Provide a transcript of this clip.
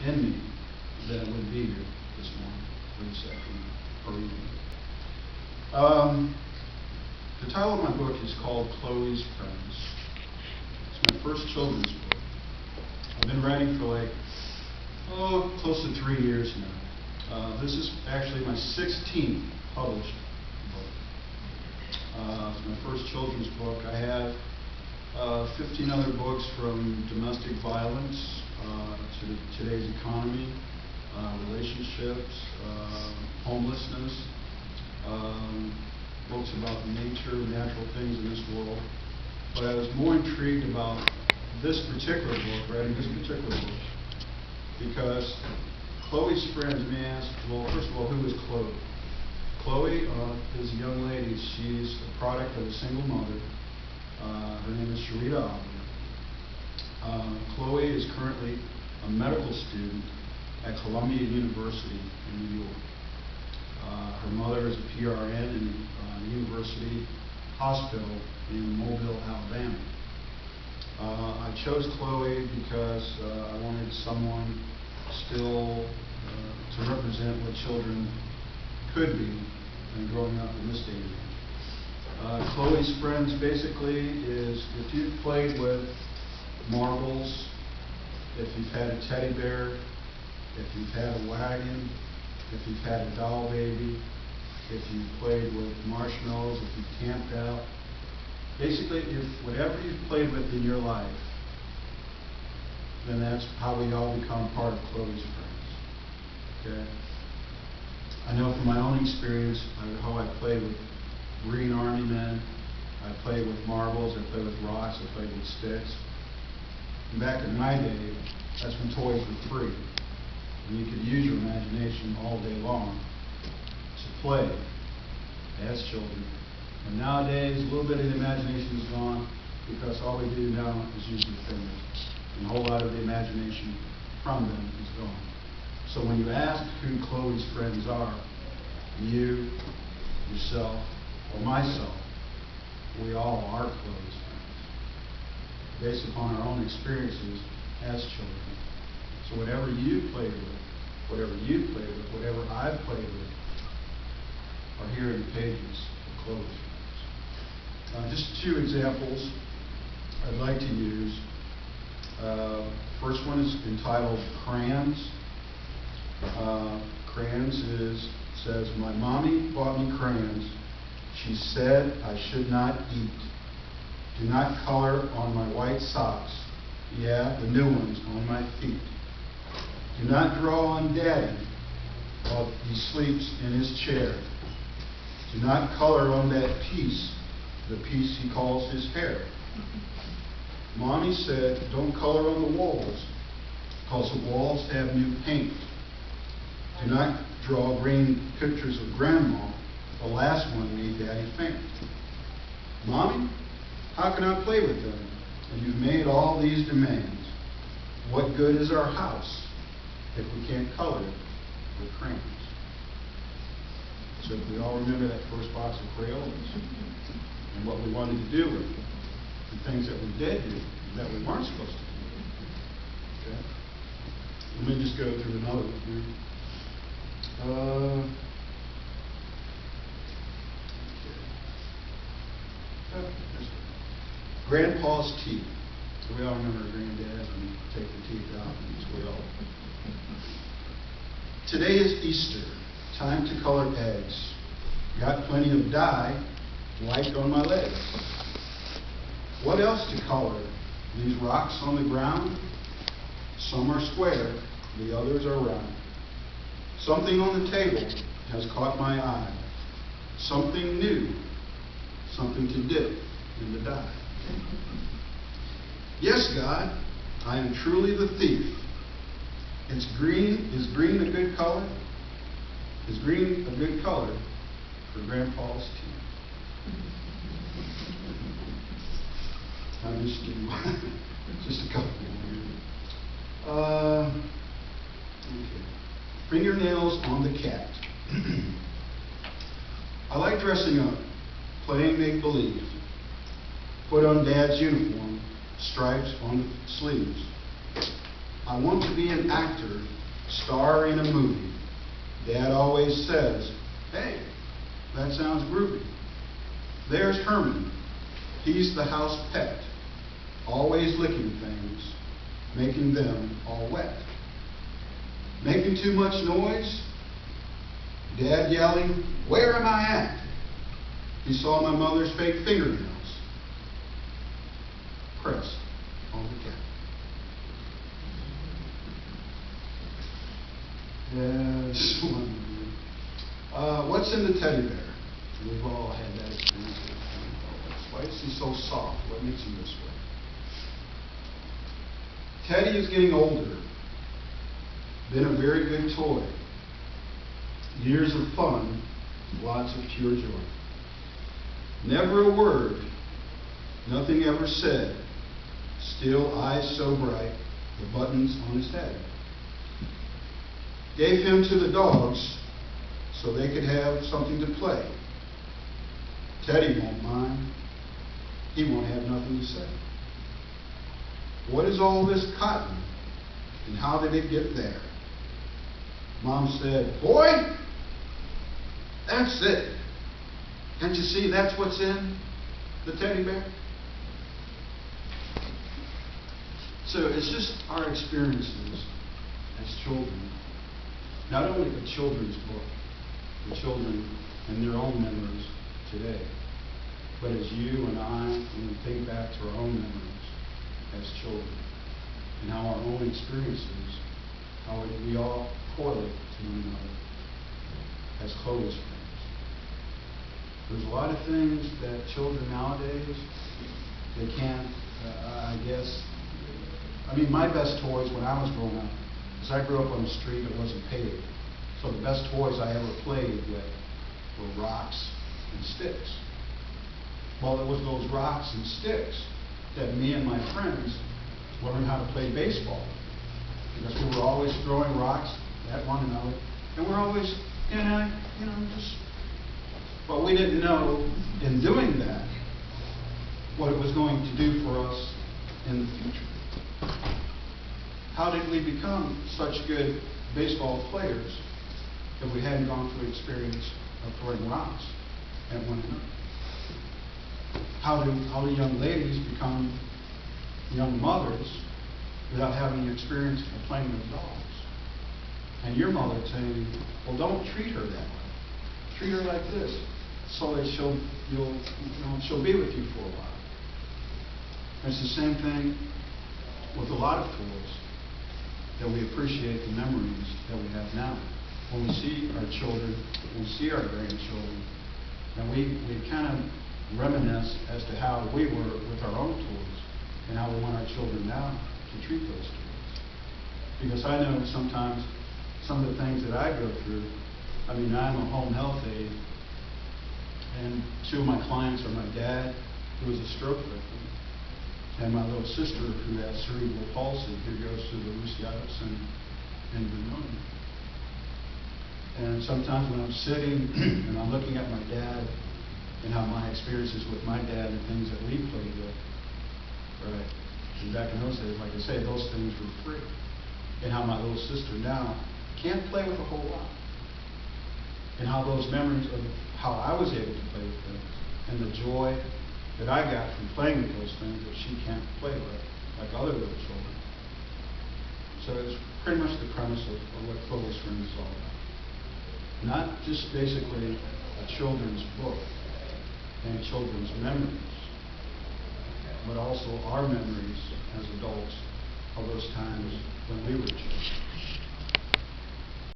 in me, then I wouldn't be here this morning, or this afternoon, or evening. The title of my book is called Chloe's Friends. It's my first children's book. I've been writing for close to 3 years now. This is actually my 16th published book. It's my first children's book. I have 15 other books, from domestic violence to today's economy, relationships, homelessness, books about nature, natural things in this world. But I was more intrigued about this particular book, writing this particular book, because Chloe's Friends, may ask, well, first of all, who is Chloe? Chloe is a young lady. She's a product of a single mother. Her name is Sharita Abu. Chloe is currently a medical student at Columbia University in New York. Her mother is a PRN in the university hospital in Mobile, Alabama. I chose Chloe because I wanted someone still to represent what children could be and growing up in this day and age. Chloe's Friends basically is, if you've played with marbles, if you've had a teddy bear, if you've had a wagon, if you've had a doll baby, if you've played with marshmallows, if you've camped out, basically, if whatever you've played with in your life, then that's how we all become part of Chloe's Friends. Okay? I know from my own experience how I played with Green Army men. I played with marbles, I played with rocks, I played with sticks. And back in my day, that's when toys were free. And you could use your imagination all day long to play as children. And nowadays, a little bit of the imagination is gone, because all we do now is use your fingers. And a whole lot of the imagination from them is gone. So when you ask who Chloe's friends are, you, yourself, or myself, we all are Chloe's friends, based upon our own experiences as children. So whatever you played with, whatever I've played with, are here in the pages of Chloe's Friends. Just 2 examples I'd like to use. First one is entitled Crayons. Crayons says, my mommy bought me crayons. She said I should not eat. Do not color on my white socks. Yeah, the new ones on my feet. Do not draw on Daddy while he sleeps in his chair. Do not color on that piece, the piece he calls his hair. Mommy said, don't color on the walls, because the walls have new paint. Do not draw green pictures of Grandma. The last one made Daddy faint. Mommy, how can I play with them? And you've made all these demands. What good is our house if we can't color it with crayons? So if we all remember that first box of crayons and what we wanted to do with them, the things that we did do that we weren't supposed to do. Okay? Let me just go through another one here. Grandpa's teeth. So we all remember our granddads when you take the teeth out and squeal. Today is Easter. Time to color eggs. Got plenty of dye wiped on my legs. What else to color? These rocks on the ground? Some are square, the others are round. Something on the table has caught my eye. Something new, something to dip in the dye. Yes, God, I am truly the thief. It's green. Is green a good color? Is green a good color for Grandpa's teeth? I'm just kidding. Just a couple more. Okay. Fingernails on the cat. I like dressing up, playing make-believe. Put on Dad's uniform, stripes on the sleeves. I want to be an actor, star in a movie. Dad always says, hey, that sounds groovy. There's Herman. He's the house pet, always licking things, making them all wet. Making too much noise? Dad yelling, where am I at? He saw my mother's fake fingernails pressed on the cat. Yes. What's in the teddy bear? We've all had that experience. Why is he so soft? What makes him this way? Teddy is getting older. Been a very good toy. Years of fun, lots of pure joy. Never a word, nothing ever said. Still eyes so bright, the buttons on his head. Gave him to the dogs so they could have something to play. Teddy won't mind. He won't have nothing to say. What is all this cotton, and how did it get there? Mom said, boy, that's it. Can't you see that's what's in the teddy bear? So it's just our experiences as children. Not only the children's book, the children and their own memories today, but as you and I, when we think back to our own memories as children, and how our own experiences, how we all correlate to one another as close friends. There's a lot of things that children nowadays, they can't, I guess, I mean, my best toys when I was growing up, because I grew up on the street that wasn't paved, so the best toys I ever played with were rocks and sticks. Well, it was those rocks and sticks that me and my friends learned how to play baseball. Because we were always throwing rocks at one another, and we're always, but we didn't know in doing that what it was going to do for us in the future. How did we become such good baseball players if we hadn't gone through the experience of throwing rocks at one another? How do young ladies become young mothers without having the experience of playing with dogs? And your mother saying, well, don't treat her that way. Treat her like this, so that she'll be with you for a while. It's the same thing with a lot of toys, that we appreciate the memories that we have now. When we see our children, when we see our grandchildren, and we kind of reminisce as to how we were with our own toys and how we want our children now to treat those toys. Because I know sometimes some of the things that I go through, I mean, I'm a home health aide, and two of my clients are my dad, who is a stroke victim, and my little sister, who has cerebral palsy, who goes through the Luciatis and pneumonia. And sometimes when I'm sitting and I'm looking at my dad and how my experiences with my dad and things that we played with, right? And back in those days, like I say, those things were free. And how my little sister now can't play with a whole lot. And how those memories of how I was able to play with them and the joy that I got from playing with those things that she can't play with, like other little children. So it's pretty much the premise of what Clovis Friends is all about. Not just basically a children's book and children's memories, but also our memories as adults of those times when we were children.